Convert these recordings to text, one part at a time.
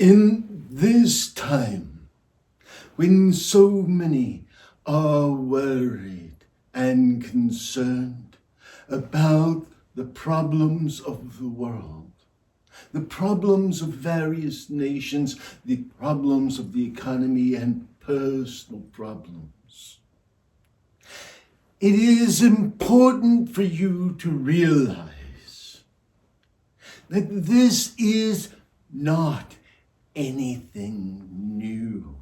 In this time, when so many are worried and concerned about the problems of the world, the problems of various nations, the problems of the economy, and personal problems, it is important for you to realize that this is not anything new.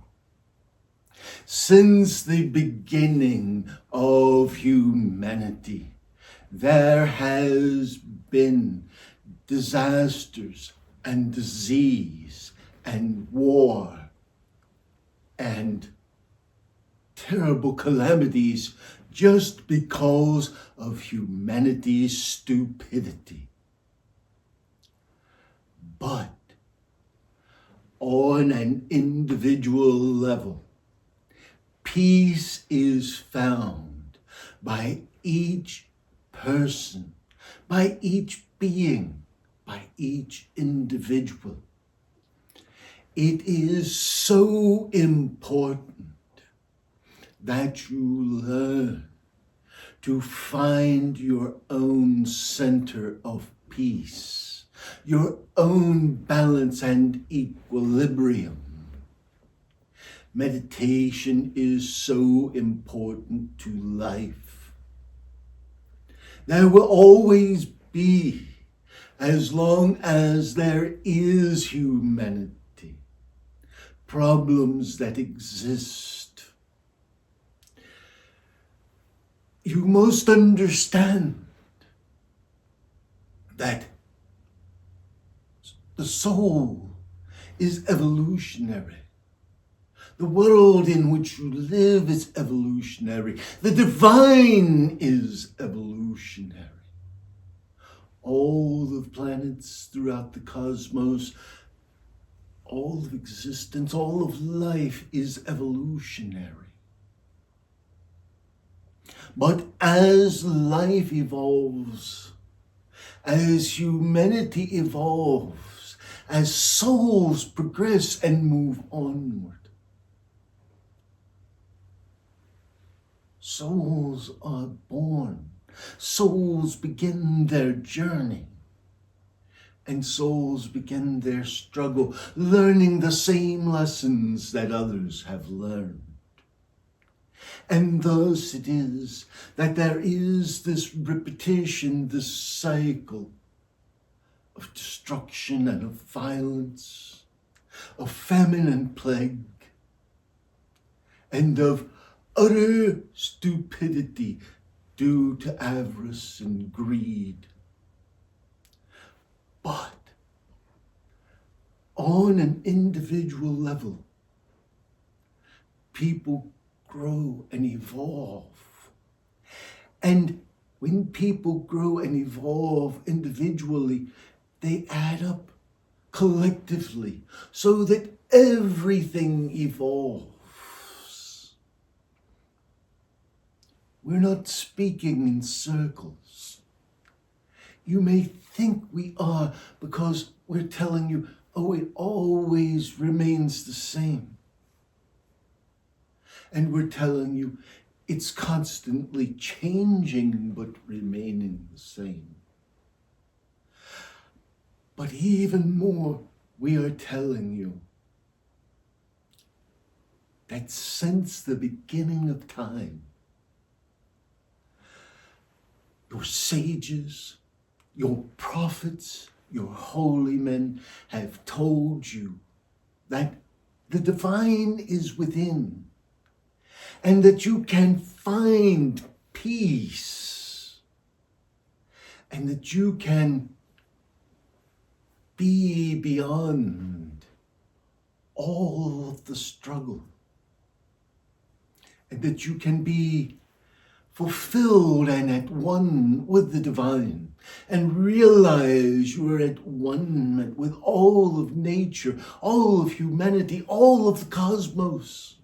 Since the beginning of humanity, there has been disasters and disease and war and terrible calamities just because of humanity's stupidity. But on an individual level, peace is found by each person, by each being, by each individual. It is so important that you learn to find your own center of peace, your own balance and equilibrium. Meditation is so important to life. There will always be, as long as there is humanity, problems that exist. You must understand that the soul is evolutionary. The world in which you live is evolutionary. The divine is evolutionary. All the planets throughout the cosmos, all of existence, all of life is evolutionary. But as life evolves, as humanity evolves, as souls progress and move onward, souls are born, souls begin their journey, and souls begin their struggle, learning the same lessons that others have learned. And thus it is that there is this repetition, this cycle of destruction and of violence, of famine and plague, and of utter stupidity due to avarice and greed. But on an individual level, people grow and evolve. And when people grow and evolve individually, they add up collectively so that everything evolves. We're not speaking in circles. You may think we are because we're telling you, oh, it always remains the same. And we're telling you it's constantly changing but remaining the same. But even more, we are telling you that since the beginning of time, your sages, your prophets, your holy men have told you that the divine is within, and that you can find peace, and that you can be beyond all of the struggle, and that you can be fulfilled and at one with the divine, and realize you are at one with all of nature, all of humanity, all of the cosmos.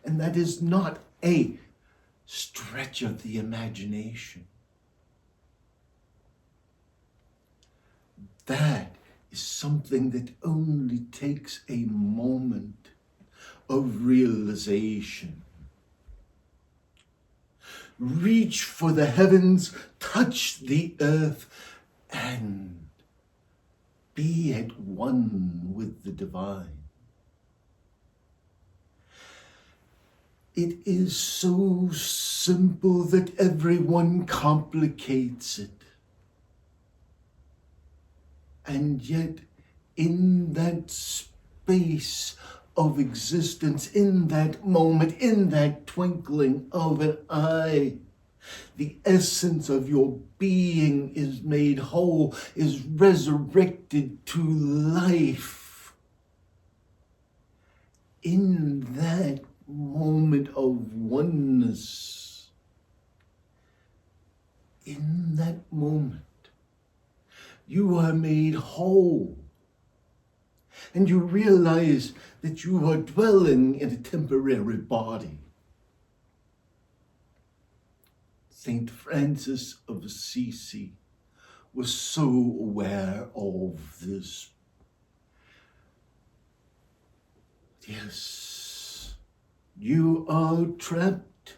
And that is not a stretch of the imagination. that is something that only takes a moment of realization. Reach for the heavens, touch the earth, and be at one with the divine. It is so simple that everyone complicates it. And yet, in that space of existence, in that moment, in that twinkling of an eye, the essence of your being is made whole, is resurrected to life. In that moment of oneness, in that moment, you are made whole. And you realize that you are dwelling in a temporary body. Saint Francis of Assisi was so aware of this. Yes, you are trapped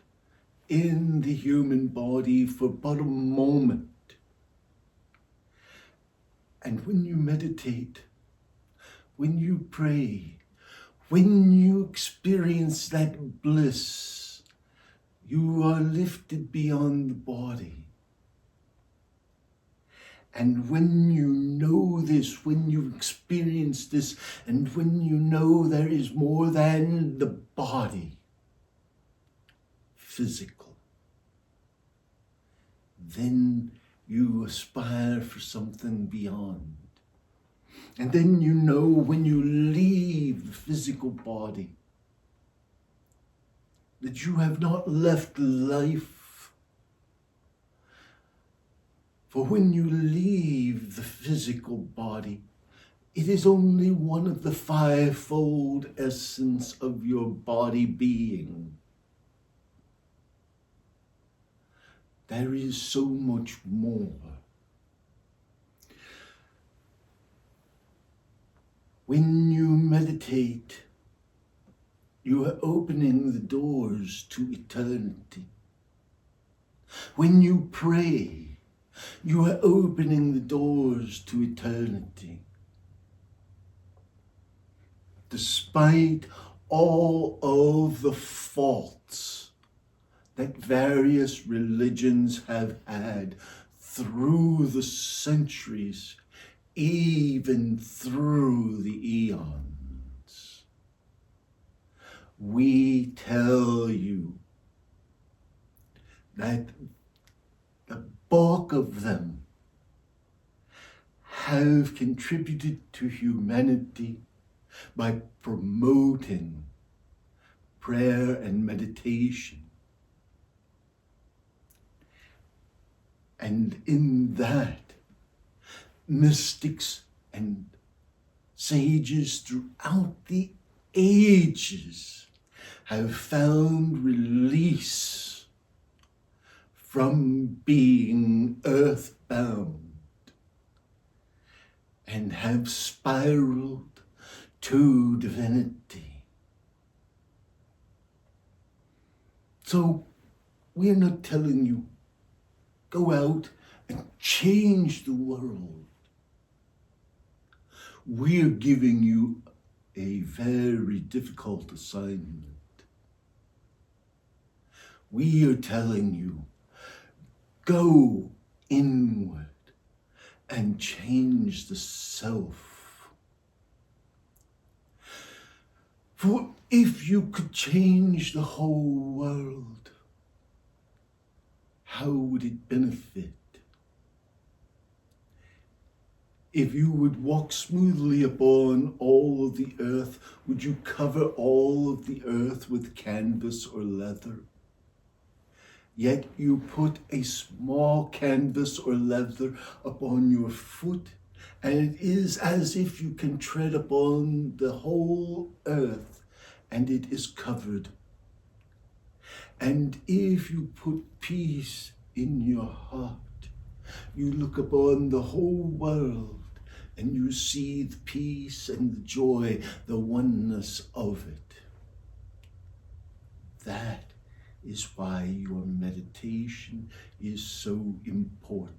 in the human body for but a moment. And when you meditate, when you pray, when you experience that bliss, you are lifted beyond the body. And when you know this, when you experience this, and when you know there is more than the body, physical, then you aspire for something beyond. And then you know when you leave the physical body that you have not left life. For when you leave the physical body, it is only one of the fivefold essence of your body being. There is so much more. When you meditate, you are opening the doors to eternity. When you pray, you are opening the doors to eternity. Despite all of the faults that various religions have had through the centuries, even through the eons, we tell you that the bulk of them have contributed to humanity by promoting prayer and meditation. And in that, mystics and sages throughout the ages have found release from being earthbound and have spiraled to divinity. So we're not telling you, go out and change the world. We're giving you a very difficult assignment. We are telling you, go inward and change the self. For if you could change the whole world, how would it benefit? If you would walk smoothly upon all of the earth, would you cover all of the earth with canvas or leather? Yet you put a small canvas or leather upon your foot, and it is as if you can tread upon the whole earth, and it is covered. And if you put peace in your heart, you look upon the whole world, and you see the peace and the joy, the oneness of it. That is why your meditation is so important.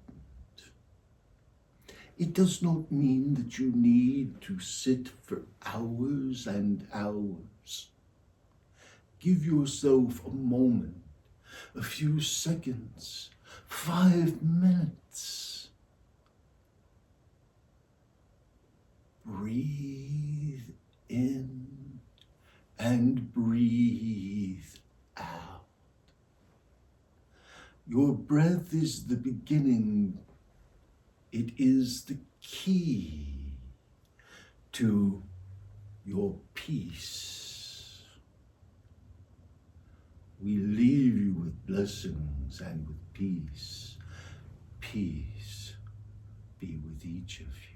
It does not mean that you need to sit for hours and hours. Give yourself a moment, a few seconds, 5 minutes. Breathe in and breathe out. Your breath is the beginning. It is the key to your peace. We leave you with blessings and with peace. Peace be with each of you.